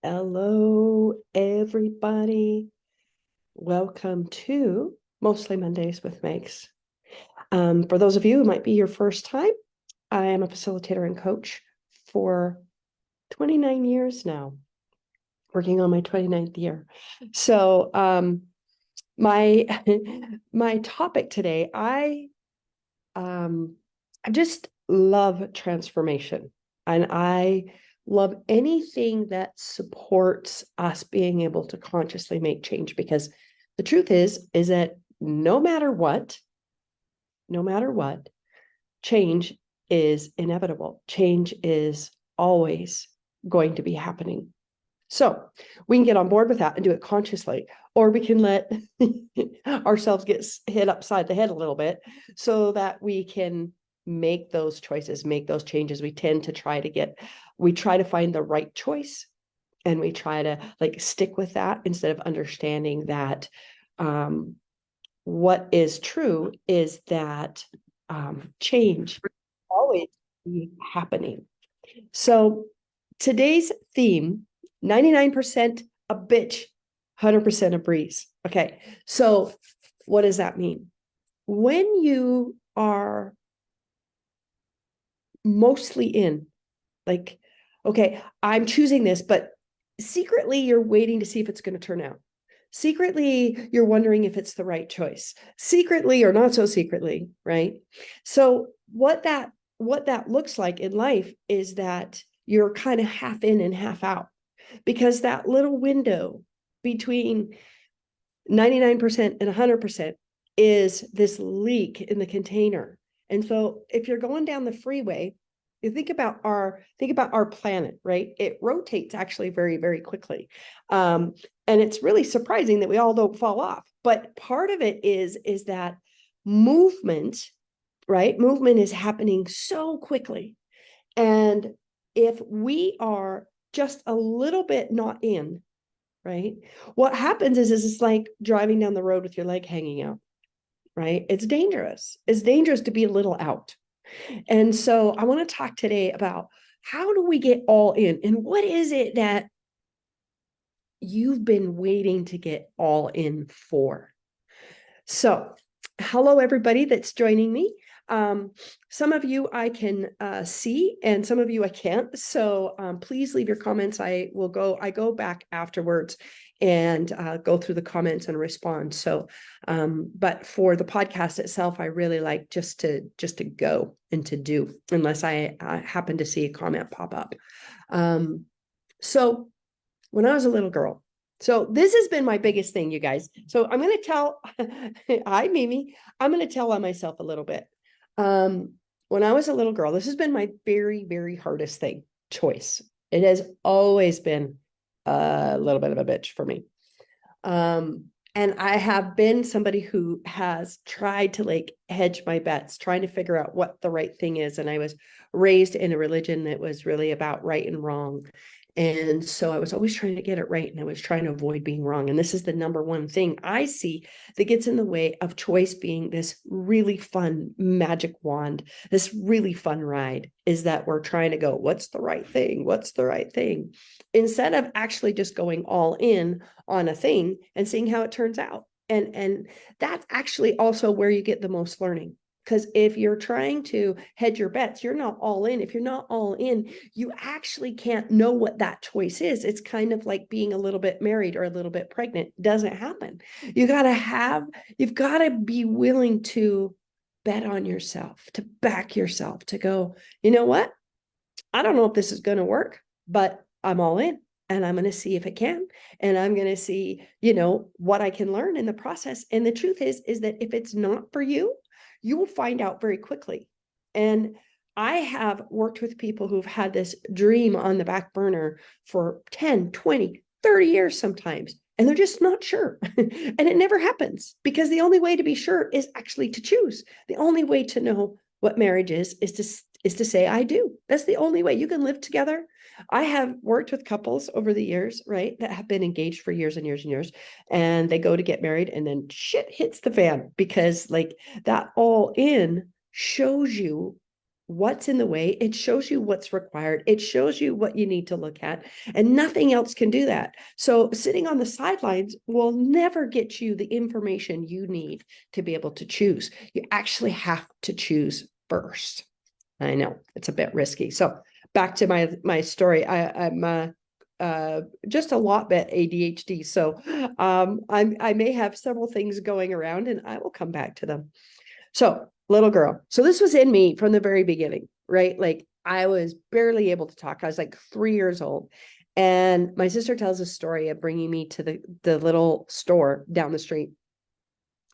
Hello, everybody. Welcome to Mostly Mondays with Megs. For those of you who might be your first time, I am a facilitator and coach for 29 years now, working on my 29th year. So my my topic today, I just love transformation, and I love anything that supports us being able to consciously make change, because the truth is that no matter what, change is inevitable. Change is always going to be happening. So we can get on board with that and do it consciously, or we can let ourselves get hit upside the head a little bit so that we can make those choices, make those changes. We try to find the right choice, and we try to stick with that instead of understanding that what is true is that change always be happening. So today's theme, 99% a bitch, 100% a breeze. Okay, so what does that mean? When you are mostly in, okay, I'm choosing this, but secretly you're waiting to see if it's going to turn out. Secretly, you're wondering if it's the right choice. Secretly or not so secretly, right? So what that looks like in life is that you're kind of half in and half out, because that little window between 99% and 100% is this leak in the container. And so if you're going down the freeway, you think about our planet, right? It rotates actually very, very quickly. And it's really surprising that we all don't fall off. But part of it is that movement, right? Movement is happening so quickly. And if we are just a little bit not in, right? What happens is it's like driving down the road with your leg hanging out, right? It's dangerous. It's dangerous to be a little out. And so I want to talk today about how do we get all in, and what is it that you've been waiting to get all in for? So hello, everybody that's joining me. Some of you I can see, and some of you I can't. So please leave your comments. I go back afterwards and go through the comments and respond. So, but for the podcast itself, I really like just to go and to do, unless I happen to see a comment pop up. So when I was a little girl, so this has been my biggest thing, you guys. So I'm going to tell, hi, Mimi. I'm going to tell on myself a little bit. When I was a little girl, this has been my very, very hardest thing, choice. It has always been a little bit of a bitch for me. And I have been somebody who has tried to hedge my bets, trying to figure out what the right thing is. And I was raised in a religion that was really about right and wrong. And so I was always trying to get it right, and I was trying to avoid being wrong. And this is the number one thing I see that gets in the way of choice being this really fun magic wand, this really fun ride, is that we're trying to go, what's the right thing? What's the right thing? Instead of actually just going all in on a thing and seeing how it turns out. And that's actually also where you get the most learning. Because if you're trying to hedge your bets, you're not all in. If you're not all in, you actually can't know what that choice is. It's kind of like being a little bit married or a little bit pregnant. It doesn't happen. You've got to be willing to bet on yourself, to back yourself, to go, you know what? I don't know if this is going to work, but I'm all in, and I'm going to see if it can. And I'm going to see, what I can learn in the process. And the truth is that if it's not for you, you will find out very quickly. And I have worked with people who've had this dream on the back burner for 10, 20, 30 years sometimes, and they're just not sure. And it never happens, because the only way to be sure is actually to choose. The only way to know what marriage is to say, I do. That's the only way you can live together. I have worked with couples over the years, right, that have been engaged for years and years and years, and they go to get married, and then shit hits the fan, because that all in shows you what's in the way. It shows you what's required. It shows you what you need to look at, and nothing else can do that. So sitting on the sidelines will never get you the information you need to be able to choose. You actually have to choose first. I know it's a bit risky. So back to my story. I'm just a lot bit ADHD. So I may have several things going around, and I will come back to them. So little girl. So this was in me from the very beginning, right? Like I was barely able to talk. I was like 3 years old. And my sister tells a story of bringing me to the little store down the street.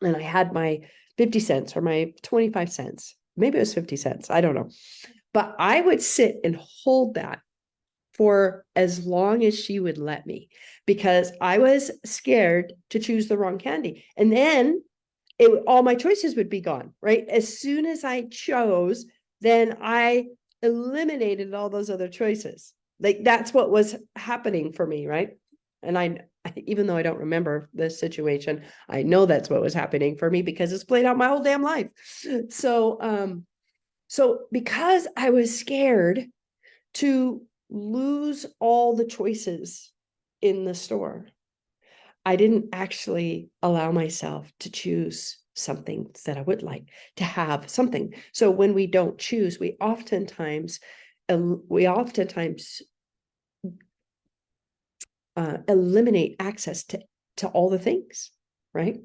And I had my 50 cents or my 25 cents. Maybe it was 50 cents. I don't know. But I would sit and hold that for as long as she would let me, because I was scared to choose the wrong candy. And then all my choices would be gone, right? As soon as I chose, then I eliminated all those other choices. Like that's what was happening for me, right? And even though I don't remember this situation, I know that's what was happening for me because it's played out my whole damn life. So because I was scared to lose all the choices in the store, I didn't actually allow myself to choose something that I would like to have something. So when we don't choose, we oftentimes eliminate access to all the things, right?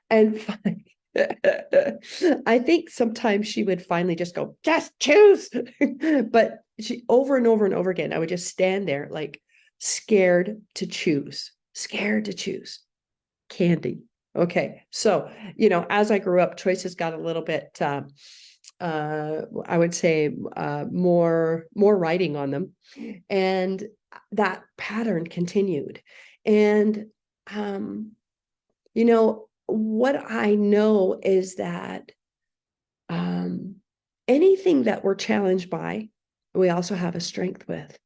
And I think sometimes she would finally just go, just choose. But she over and over and over again, I would just stand there like scared to choose candy. Okay. So, as I grew up, choices got a little bit, I would say, more writing on them. And that pattern continued. And, what I know is that anything that we're challenged by, we also have a strength with.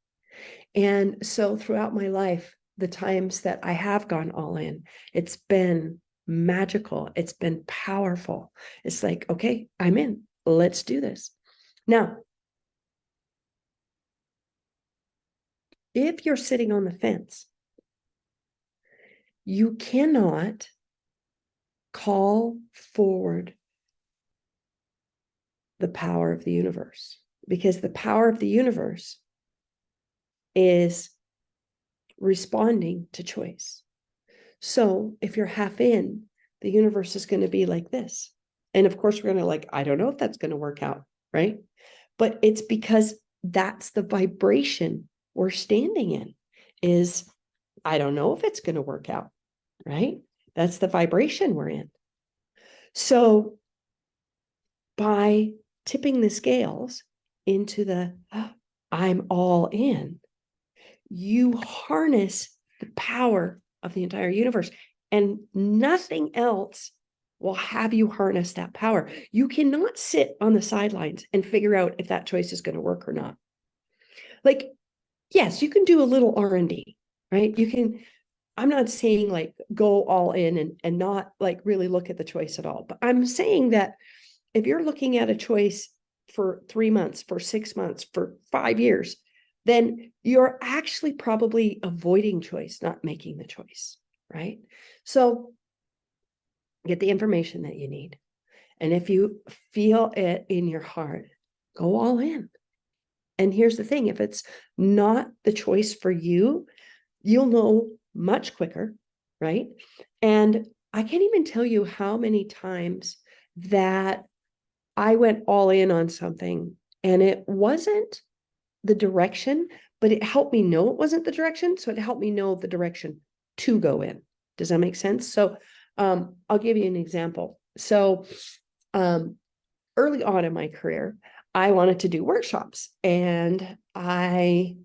And so throughout my life, the times that I have gone all in, it's been magical. It's been powerful. It's like, okay, I'm in. Let's do this. Now, if you're sitting on the fence, you cannot call forward the power of the universe, because the power of the universe is responding to choice. So if you're half in, the universe is going to be like this. And of course, we're going to I don't know if that's going to work out, right? But it's because that's the vibration we're standing in, is I don't know if it's going to work out, right? That's the vibration we're in. So by tipping the scales into the I'm all in, you harness the power of the entire universe, and nothing else will have you harness that power. You cannot sit on the sidelines and figure out if that choice is going to work or not. Like, yes, you can do a little R&D, right? You can, I'm not saying go all in and not really look at the choice at all, but I'm saying that if you're looking at a choice for 3 months, for 6 months, for 5 years, then you're actually probably avoiding choice, not making the choice, right? So get the information that you need. And if you feel it in your heart, go all in. And here's the thing, if it's not the choice for you, you'll know much quicker, right? And I can't even tell you how many times that I went all in on something and it wasn't the direction, but it helped me know it wasn't the direction. So it helped me know the direction to go in. Does that make sense? So I'll give you an example. So early on in my career, I wanted to do workshops, and I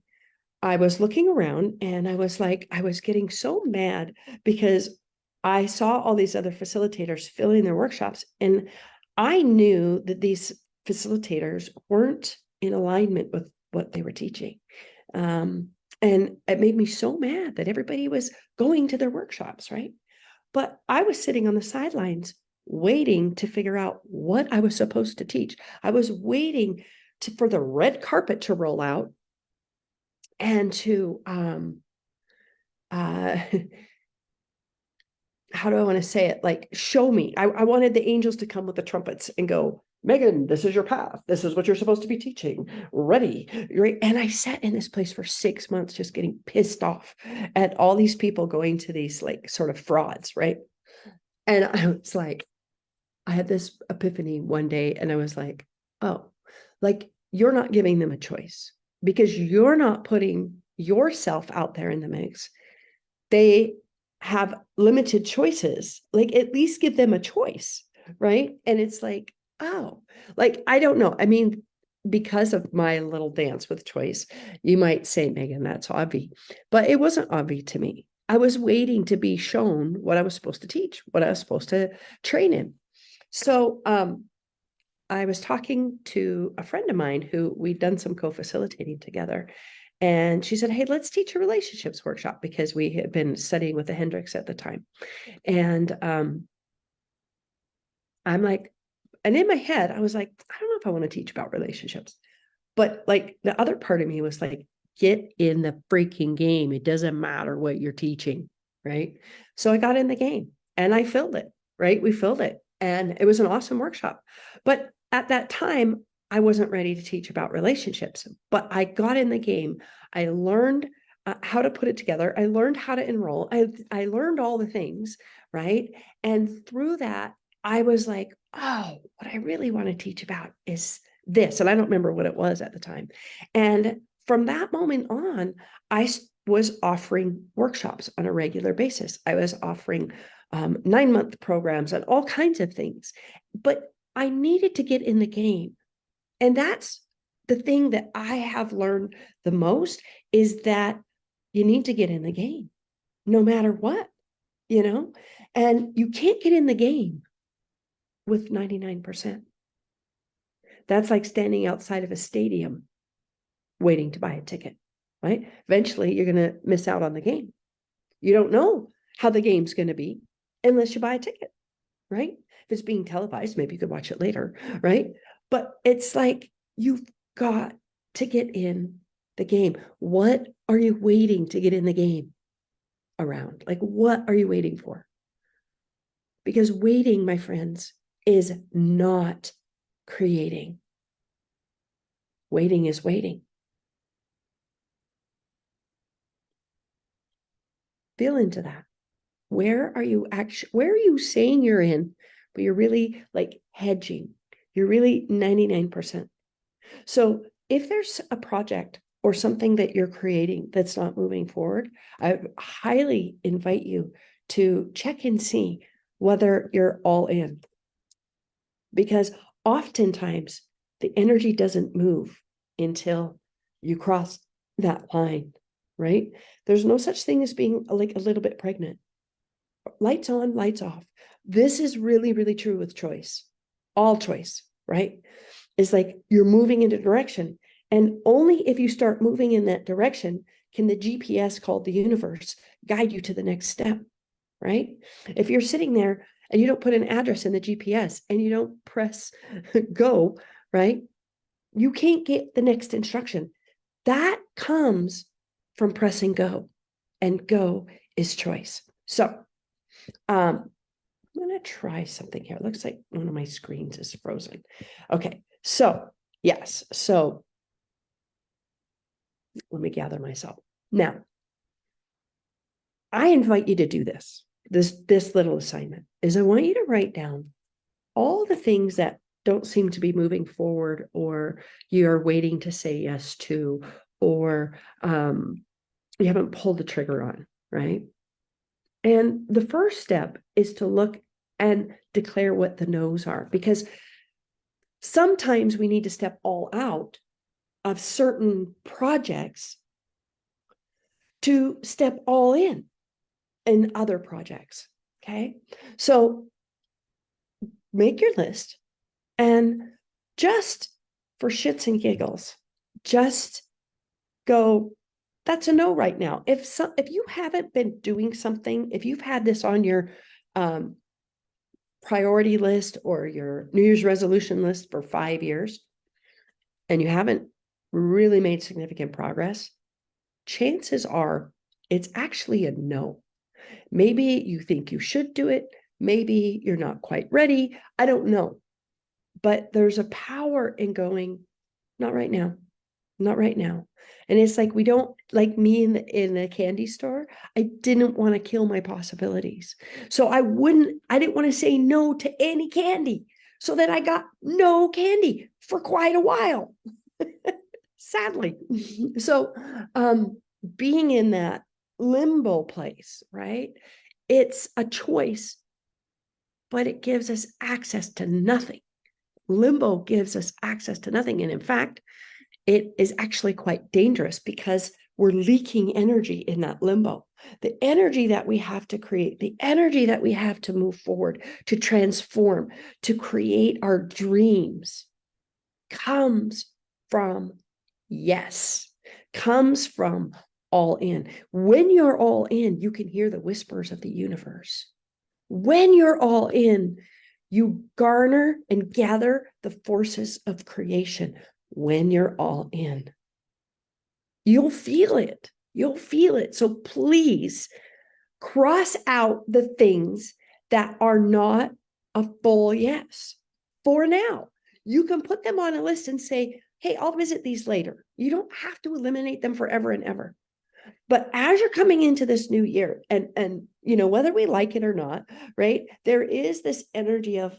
was looking around and I was getting so mad because I saw all these other facilitators filling their workshops, and I knew that these facilitators weren't in alignment with what they were teaching. And it made me so mad that everybody was going to their workshops, right? But I was sitting on the sidelines waiting to figure out what I was supposed to teach. I was waiting for the red carpet to roll out and to how do I want to say it? Like, show me. I wanted the angels to come with the trumpets and go, Megan, this is your path. This is what you're supposed to be teaching. Ready. Right. And I sat in this place for 6 months, just getting pissed off at all these people going to these like sort of frauds. Right. And I was like, I had this epiphany one day and I was like, oh, like you're not giving them a choice because you're not putting yourself out there in the mix. They have limited choices. Like at least give them a choice. Right. And it's like, oh, like, I don't know. I mean, because of my little dance with choice, you might say, Megan, that's obvious, but it wasn't obvious to me. I was waiting to be shown what I was supposed to teach, what I was supposed to train in. So I was talking to a friend of mine who we'd done some co-facilitating together. And she said, hey, let's teach a relationships workshop because we had been studying with the Hendricks at the time. And I'm like, and in my head, I was like, I don't know if I want to teach about relationships. But like the other part of me was like, get in the freaking game. It doesn't matter what you're teaching. Right. So I got in the game and I filled it. Right. We filled it. And it was an awesome workshop. But at that time, I wasn't ready to teach about relationships, but I got in the game. I learned how to put it together. I learned how to enroll. I learned all the things. Right. And through that, I was like, oh, what I really want to teach about is this. And I don't remember what it was at the time. And from that moment on, I was offering workshops on a regular basis. I was offering 9-month programs and all kinds of things. But I needed to get in the game. And that's the thing that I have learned the most is that you need to get in the game no matter what, and you can't get in the game with 99%. That's like standing outside of a stadium waiting to buy a ticket, right? Eventually, you're going to miss out on the game. You don't know how the game's going to be unless you buy a ticket, right? If it's being televised, maybe you could watch it later, right? But it's like you've got to get in the game. What are you waiting to get in the game around? Like, what are you waiting for? Because waiting, my friends, is not creating. Waiting is waiting. Feel into that. Where are you saying you're in, but you're really like hedging? You're really 99%. So if there's a project or something that you're creating that's not moving forward, I highly invite you to check and see whether you're all in. Because oftentimes the energy doesn't move until you cross that line, right? There's no such thing as being like a little bit pregnant. Lights on, lights off. This is really, really true with choice. All choice, right? It's like you're moving in a direction. And only if you start moving in that direction can the GPS called the universe guide you to the next step, right? If you're sitting there and you don't put an address in the GPS and you don't press go, right? You can't get the next instruction. That comes from pressing go, and go is choice. So I'm going to try something here. It looks like one of my screens is frozen. Okay. So yes. So let me gather myself. Now, I invite you to do this little assignment is I want you to write down all the things that don't seem to be moving forward or you're waiting to say yes to, or you haven't pulled the trigger on, right? And the first step is to look and declare what the no's are, because sometimes we need to step all out of certain projects to step all in other projects. Okay. So make your list and just for shits and giggles, just go, that's a no right now. If you haven't been doing something, if you've had this on your priority list or your New Year's resolution list for 5 years, and you haven't really made significant progress, chances are it's actually a no. Maybe you think you should do it. Maybe you're not quite ready. I don't know. But there's a power in going, not right now, not right now. And it's like, we don't, like me in the candy store, I didn't want to kill my possibilities. So I didn't want to say no to any candy. So then I got no candy for quite a while, sadly. So being in that limbo place, right? It's a choice, but it gives us access to nothing. Limbo gives us access to nothing. And in fact, it is actually quite dangerous because we're leaking energy in that limbo. The energy that we have to create, the energy that we have to move forward, to transform, to create our dreams comes from yes, comes from all in. When you're all in, you can hear the whispers of the universe. When you're all in, you garner and gather the forces of creation. When you're all in, you'll feel it. You'll feel it. So please cross out the things that are not a full yes for now. You can put them on a list and say, hey, I'll visit these later. You don't have to eliminate them forever and ever. But as you're coming into this new year, and you know, whether we like it or not, right, there is this energy of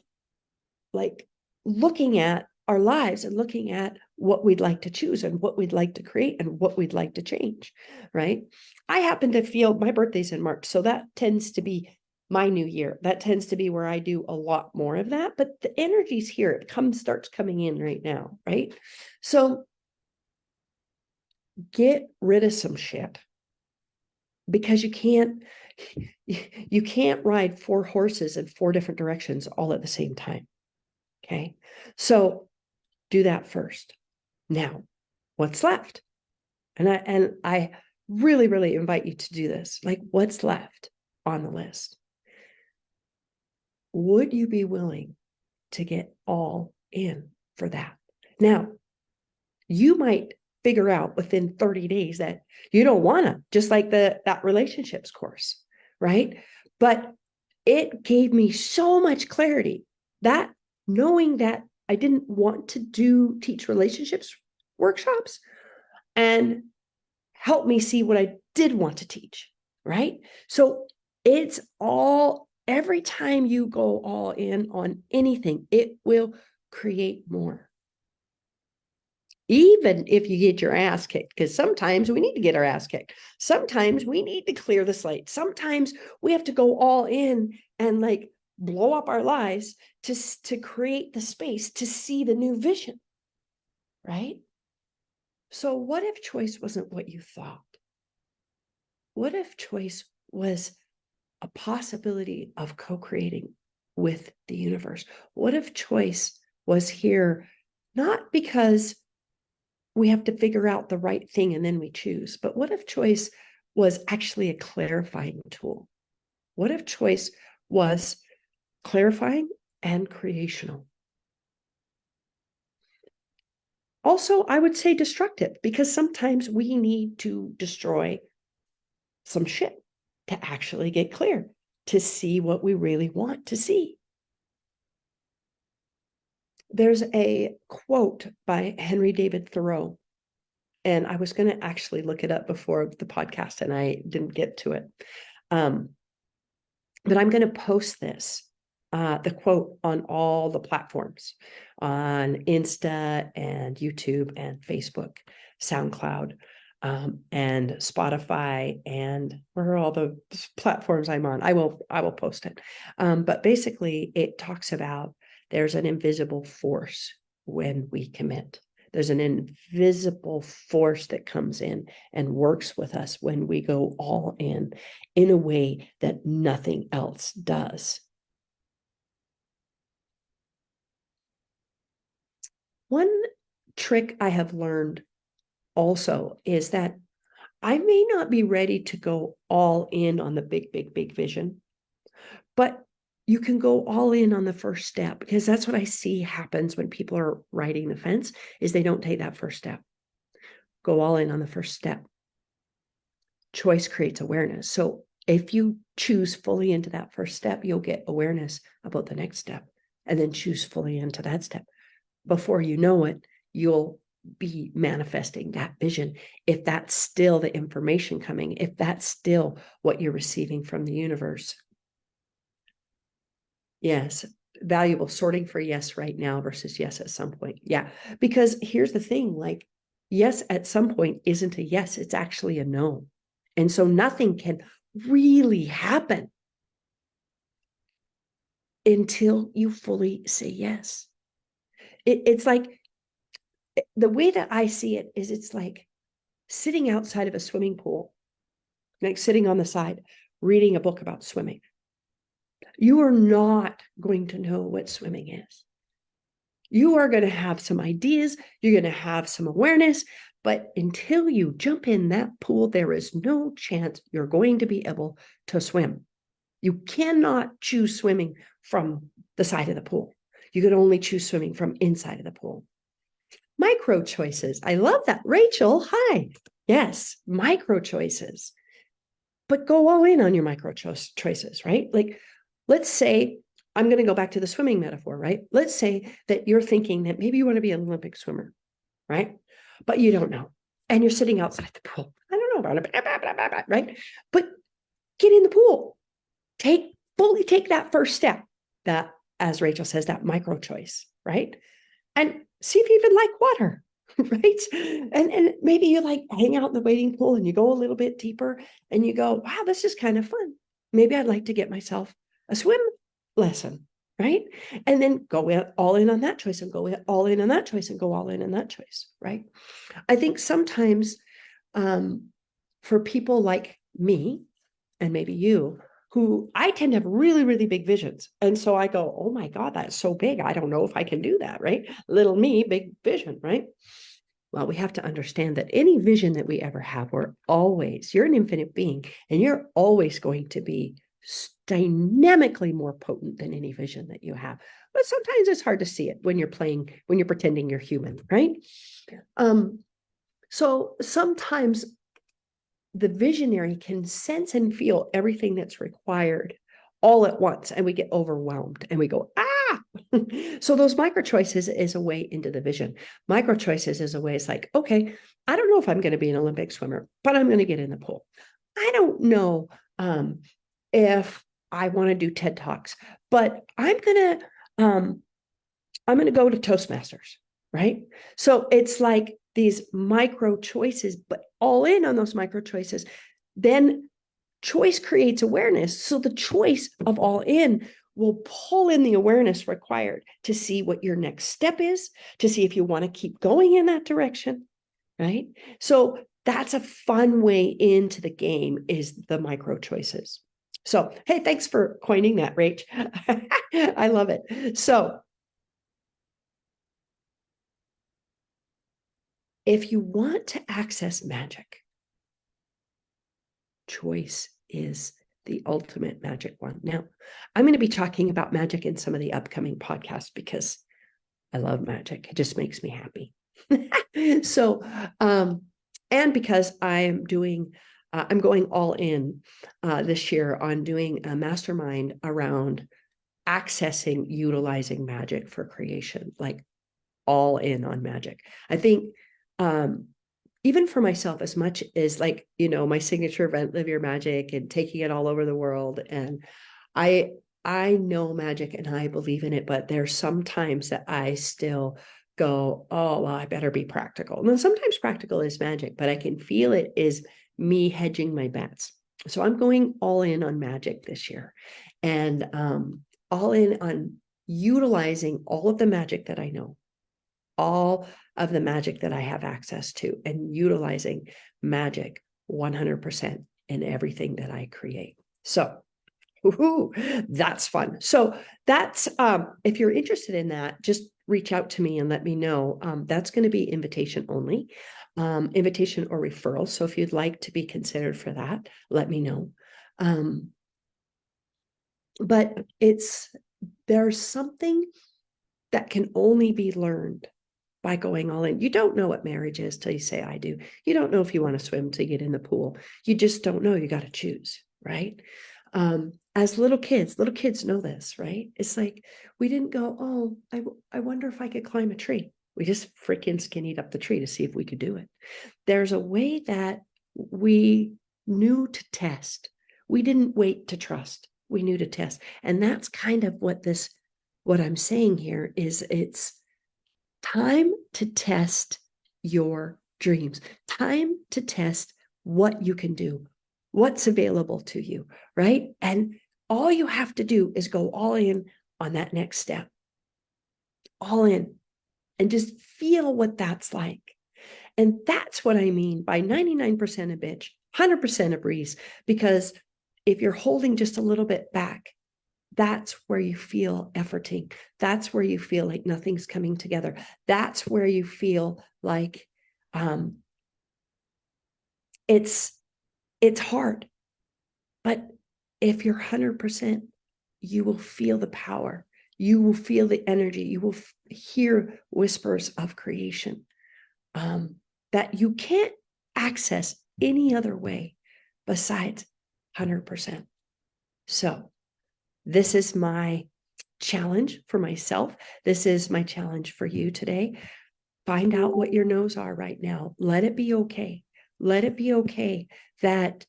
like looking at our lives and looking at what we'd like to choose and what we'd like to create and what we'd like to change, right? I happen to feel my birthday's in March, so that tends to be my new year. That tends to be where I do a lot more of that, but the energy's here. It starts coming in right now, right? So get rid of some shit, because you can't ride 4 horses in 4 different directions all at the same time. Okay. So do that first. Now, what's left? And I really, really invite you to do this. Like, what's left on the list? Would you be willing to get all in for that? Now, you might figure out within 30 days that you don't want to, just like that relationships course, right? But it gave me so much clarity, that knowing that I didn't want to teach relationships workshops, and help me see what I did want to teach, right? So it's all, every time you go all in on anything, it will create more. Even if you get your ass kicked, because sometimes we need to get our ass kicked. Sometimes we need to clear the slate. Sometimes we have to go all in and like blow up our lives to create the space to see the new vision, right? So what if choice wasn't what you thought? What if choice was a possibility of co-creating with the universe? What if choice was here not because we have to figure out the right thing and then we choose, but what if choice was actually a clarifying tool? What if choice was clarifying and creational? Also, I would say destructive, because sometimes we need to destroy some shit to actually get clear, to see what we really want to see. There's a quote by Henry David Thoreau, and I was going to actually look it up before the podcast and I didn't get to it. But I'm going to post this, the quote, on all the platforms, on Insta and YouTube and Facebook, SoundCloud, and Spotify, and where are all the platforms I'm on. I will post it. But basically it talks about there's an invisible force when we commit. There's an invisible force that comes in and works with us when we go all in a way that nothing else does. One trick I have learned also is that I may not be ready to go all in on the big, big, big vision, but you can go all in on the first step, because that's what I see happens when people are riding the fence, is they don't take that first step. Go all in on the first step. Choice creates awareness. So if you choose fully into that first step, you'll get awareness about the next step, and then choose fully into that step. Before you know it, you'll be manifesting that vision. If that's still the information coming, if that's still what you're receiving from the universe. Yes, valuable. Sorting for yes right now versus yes at some point. Yeah, because here's the thing, like, yes at some point isn't a yes, it's actually a no. And so nothing can really happen until you fully say yes. It's like, the way that I see it is, it's like sitting outside of a swimming pool, like sitting on the side, reading a book about swimming. You are not going to know what swimming is. You are going to have some ideas, you're going to have some awareness, but until you jump in that pool, there is no chance you're going to be able to swim. You cannot choose swimming from the side of the pool. You can only choose swimming from inside of the pool. Micro choices. I love that. Rachel, hi. Yes, micro choices. But go all in on your micro choices, right? Like, let's say, I'm going to go back to the swimming metaphor, right? Let's say that you're thinking that maybe you want to be an Olympic swimmer, right? But you don't know. And you're sitting outside the pool. I don't know about it, right? But get in the pool. Fully take that first step, that, as Rachel says, that micro choice, right? And see if you even like water, right? And maybe you like hang out in the wading pool and you go a little bit deeper and you go, wow, this is kind of fun. Maybe I'd like to get myself a swim lesson, right? And then go all in on that choice, and go all in on that choice, and go all in on that choice, right? I think sometimes for people like me, and maybe you, who I tend to have really, really big visions. And so I go, oh my God, that's so big. I don't know if I can do that, right? Little me, big vision, right? Well, we have to understand that any vision that we ever have, you're an infinite being, and you're always going to be dynamically more potent than any vision that you have. But sometimes it's hard to see it when you're pretending you're human, right? So sometimes the visionary can sense and feel everything that's required all at once, and we get overwhelmed and we go, so those micro choices is a way into the vision. Micro choices is a way, it's like, okay, I don't know if I'm going to be an Olympic swimmer, but I'm going to get in the pool. I don't know if I want to do TED Talks, but I'm going to go to Toastmasters, right? So it's like these micro choices, but all in on those micro choices. Then choice creates awareness. So the choice of all in will pull in the awareness required to see what your next step is, to see if you want to keep going in that direction, right? So that's a fun way into the game, is the micro choices. So, hey, thanks for coining that, Rach. I love it. So if you want to access magic, choice is the ultimate magic one. Now, I'm going to be talking about magic in some of the upcoming podcasts because I love magic. It just makes me happy. So, and because I'm going all in this year on doing a mastermind around accessing, utilizing magic for creation, like all in on magic. I think even for myself, as much as, like, my signature event, Live Your Magic, and taking it all over the world, and I know magic and I believe in it, but there's sometimes that I still go, oh, well, I better be practical. And sometimes practical is magic, but I can feel it is me hedging my bets. So I'm going all in on magic this year, and all in on utilizing all of the magic that I know, all of the magic that I have access to, and utilizing magic 100% in everything that I create. So that's fun. So that's, if you're interested in that, just reach out to me and let me know. That's going to be invitation only, invitation or referral. So if you'd like to be considered for that, let me know. But there's something that can only be learned by going all in. You don't know what marriage is till you say, I do. You don't know if you want to swim till you get in the pool. You just don't know. You got to choose, right? As little kids know this, right? It's like, we didn't go, oh, I wonder if I could climb a tree. We just freaking skinnied up the tree to see if we could do it. There's a way that we knew to test. We didn't wait to trust. We knew to test. And that's kind of what I'm saying here is it's time to test your dreams, time to test what you can do, what's available to you, right? And all you have to do is go all in on that next step, all in, and just feel what that's like. And that's what I mean by 99% a bitch, 100% a breeze, because if you're holding just a little bit back, that's where you feel efforting. That's where you feel like nothing's coming together. That's where you feel like it's hard. But if you're 100%, you will feel the power. You will feel the energy. You will hear whispers of creation that you can't access any other way besides 100%. So this is my challenge for myself. This is my challenge for you today. Find out what your no's are right now. Let it be okay. Let it be okay that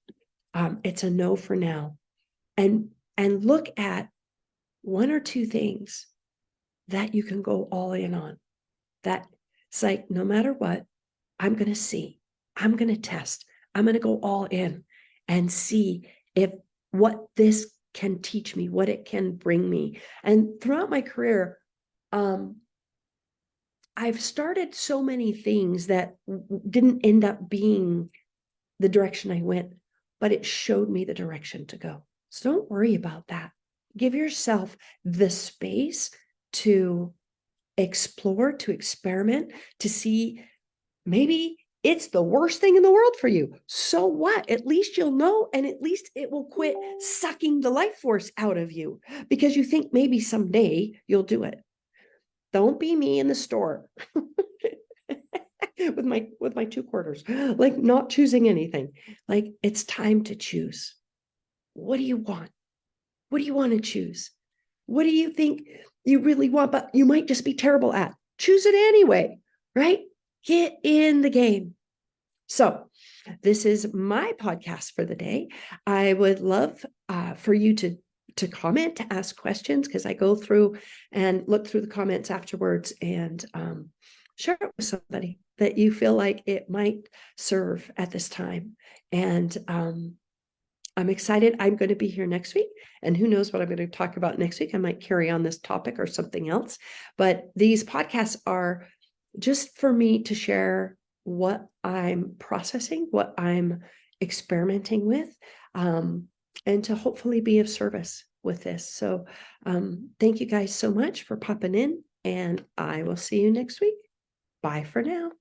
it's a no for now. And look at one or two things that you can go all in on. That it's like, no matter what, I'm going to see. I'm going to test. I'm going to go all in and see if what this can teach me, what it can bring me. And throughout my career, I've started so many things that didn't end up being the direction I went, but it showed me the direction to go. So don't worry about that. Give yourself the space to explore, to experiment, to see maybe it's the worst thing in the world for you. So what? At least you'll know, and at least it will quit sucking the life force out of you because you think maybe someday you'll do it. Don't be me in the store with my 2 quarters, like not choosing anything. Like, it's time to choose. What do you want? What do you want to choose? What do you think you really want, but you might just be terrible at? Choose it anyway, right? Get in the game. So this is my podcast for the day. I would love for you to comment, to ask questions, because I go through and look through the comments afterwards and share it with somebody that you feel like it might serve at this time. And I'm excited. I'm going to be here next week, and who knows what I'm going to talk about next week. I might carry on this topic or something else, but these podcasts are just for me to share what I'm processing, what I'm experimenting with, and to hopefully be of service with this. So thank you guys so much for popping in, and I will see you next week. Bye for now.